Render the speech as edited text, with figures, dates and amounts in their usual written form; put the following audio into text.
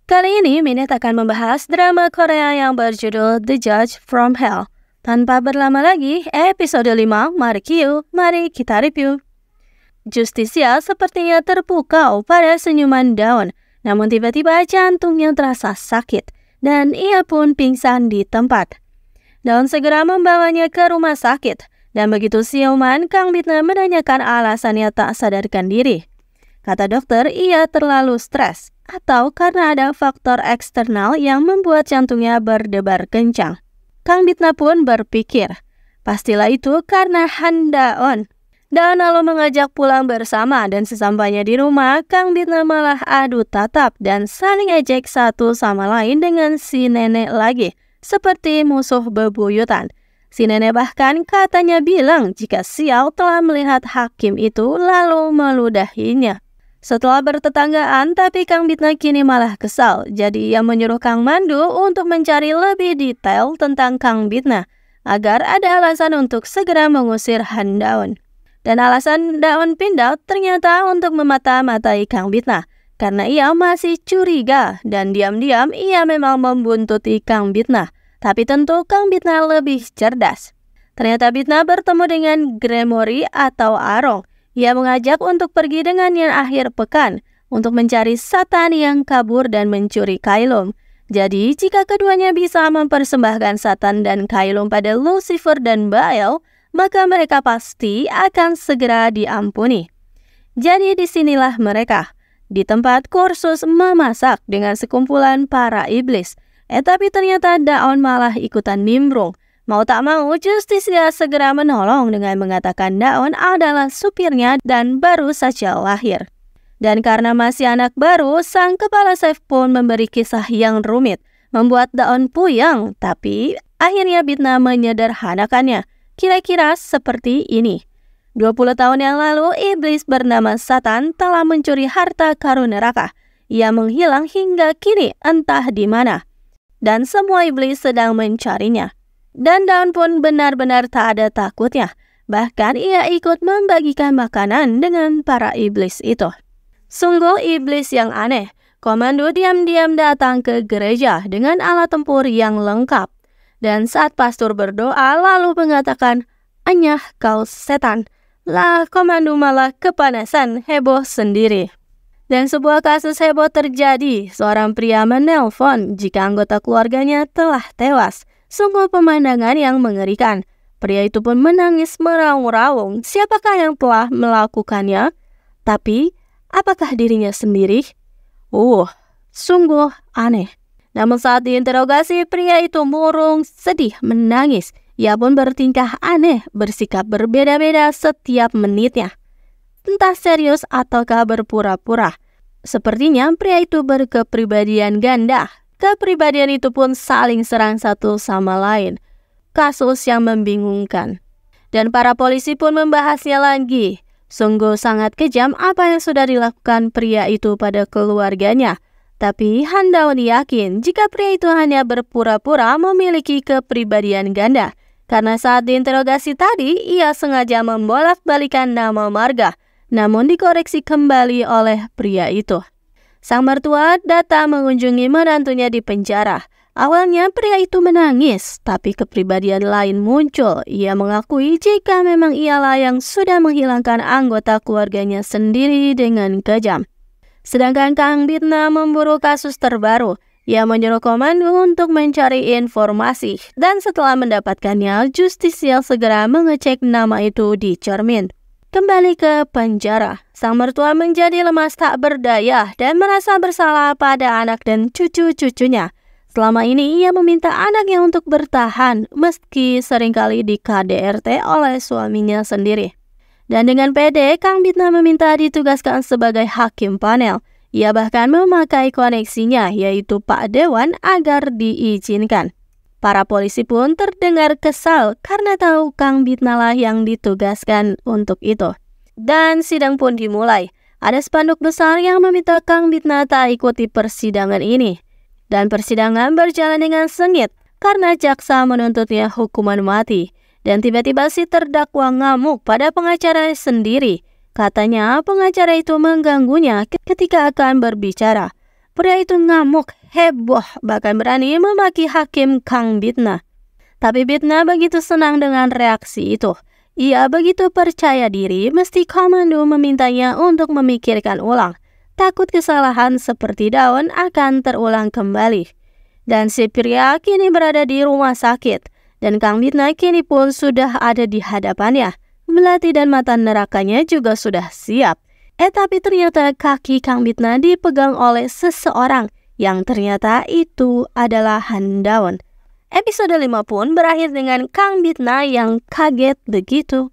Kali ini Minute akan membahas drama Korea yang berjudul The Judge from Hell. Tanpa berlama lagi, episode 5, mari kita review. Justisia sepertinya terpukau pada senyuman Daon, namun tiba-tiba jantungnya terasa sakit, dan ia pun pingsan di tempat. Daon segera membawanya ke rumah sakit, dan begitu siuman, Kang Bitna menanyakan alasannya tak sadarkan diri. Kata dokter, ia terlalu stres, atau karena ada faktor eksternal yang membuat jantungnya berdebar kencang. Kang Bitna pun berpikir, pastilah itu karena Han Daon. Daon lalu mengajak pulang bersama dan sesampainya di rumah, Kang Bitna malah adu tatap dan saling ejek satu sama lain dengan si nenek lagi, seperti musuh bebuyutan. Si nenek bahkan katanya bilang jika Xiao telah melihat hakim itu lalu meludahinya. Setelah bertetanggaan, tapi Kang Bitna kini malah kesal. Jadi ia menyuruh Kang Mandu untuk mencari lebih detail tentang Kang Bitna, agar ada alasan untuk segera mengusir Han Daon. Dan alasan Daon pindah ternyata untuk memata-matai Kang Bitna, karena ia masih curiga dan diam-diam ia memang membuntuti Kang Bitna. Tapi tentu Kang Bitna lebih cerdas. Ternyata Bitna bertemu dengan Gremory atau Arong. Ia mengajak untuk pergi dengannya akhir pekan untuk mencari Satan yang kabur dan mencuri Kailum. Jadi, jika keduanya bisa mempersembahkan Satan dan Kailum pada Lucifer dan Baal, maka mereka pasti akan segera diampuni. Jadi, disinilah mereka, di tempat kursus memasak dengan sekumpulan para iblis. Tapi ternyata Daon malah ikutan nimbrung. Mau tak mau, Justisia segera menolong dengan mengatakan Daon adalah supirnya dan baru saja lahir. Dan karena masih anak baru, sang kepala chef pun memberi kisah yang rumit, membuat Daon puyeng, tapi akhirnya Bitna menyederhanakannya. Kira-kira seperti ini. 20 tahun yang lalu, iblis bernama Satan telah mencuri harta karun neraka. Ia menghilang hingga kini entah di mana. Dan semua iblis sedang mencarinya. Dan Daon pun benar-benar tak ada takutnya. Bahkan ia ikut membagikan makanan dengan para iblis itu. Sungguh iblis yang aneh. Komando diam-diam datang ke gereja dengan alat tempur yang lengkap. Dan saat pastor berdoa lalu mengatakan, "Anyah kau setan." Lah komando malah kepanasan, heboh sendiri. Dan sebuah kasus heboh terjadi. Seorang pria menelpon jika anggota keluarganya telah tewas. Sungguh pemandangan yang mengerikan. Pria itu pun menangis meraung-raung. Siapakah yang telah melakukannya? Tapi, apakah dirinya sendiri? Sungguh aneh. Namun saat diinterogasi, pria itu murung, sedih, menangis. Ia pun bertingkah aneh, bersikap berbeda-beda setiap menitnya. Entah serius ataukah berpura-pura. Sepertinya pria itu berkepribadian ganda. Kepribadian itu pun saling serang satu sama lain. Kasus yang membingungkan. Dan para polisi pun membahasnya lagi. Sungguh sangat kejam apa yang sudah dilakukan pria itu pada keluarganya. Tapi Han Daon yakin jika pria itu hanya berpura-pura memiliki kepribadian ganda. Karena saat diinterogasi tadi, ia sengaja membolak-balikan nama marga. Namun dikoreksi kembali oleh pria itu. Sang mertua datang mengunjungi menantunya di penjara. Awalnya pria itu menangis, tapi kepribadian lain muncul. Ia mengakui jika memang ialah yang sudah menghilangkan anggota keluarganya sendiri dengan kejam. Sedangkan Kang Bitna memburu kasus terbaru. Ia menyuruh komando untuk mencari informasi. Dan setelah mendapatkannya, Justisia segera mengecek nama itu di cermin. Kembali ke penjara, sang mertua menjadi lemas tak berdaya dan merasa bersalah pada anak dan cucu-cucunya. Selama ini ia meminta anaknya untuk bertahan meski seringkali di KDRT oleh suaminya sendiri. Dan dengan pede, Kang Bitna meminta ditugaskan sebagai hakim panel. Ia bahkan memakai koneksinya yaitu Pak Dewan agar diizinkan. Para polisi pun terdengar kesal karena tahu Kang Bitna lah yang ditugaskan untuk itu. Dan sidang pun dimulai. Ada spanduk besar yang meminta Kang Bitna tak ikuti persidangan ini. Dan persidangan berjalan dengan sengit karena jaksa menuntutnya hukuman mati. Dan tiba-tiba si terdakwa ngamuk pada pengacaranya sendiri. Katanya pengacara itu mengganggunya ketika akan berbicara. Pria itu ngamuk, heboh, bahkan berani memaki hakim Kang Bitna. Tapi Bitna begitu senang dengan reaksi itu. Ia begitu percaya diri meski komando memintanya untuk memikirkan ulang. Takut kesalahan seperti daun akan terulang kembali. Dan si pria kini berada di rumah sakit. Dan Kang Bitna kini pun sudah ada di hadapannya. Melati dan mata nerakanya juga sudah siap. Tapi ternyata kaki Kang Bitna dipegang oleh seseorang yang ternyata itu adalah Handaun. Episode 5 pun berakhir dengan Kang Bitna yang kaget begitu.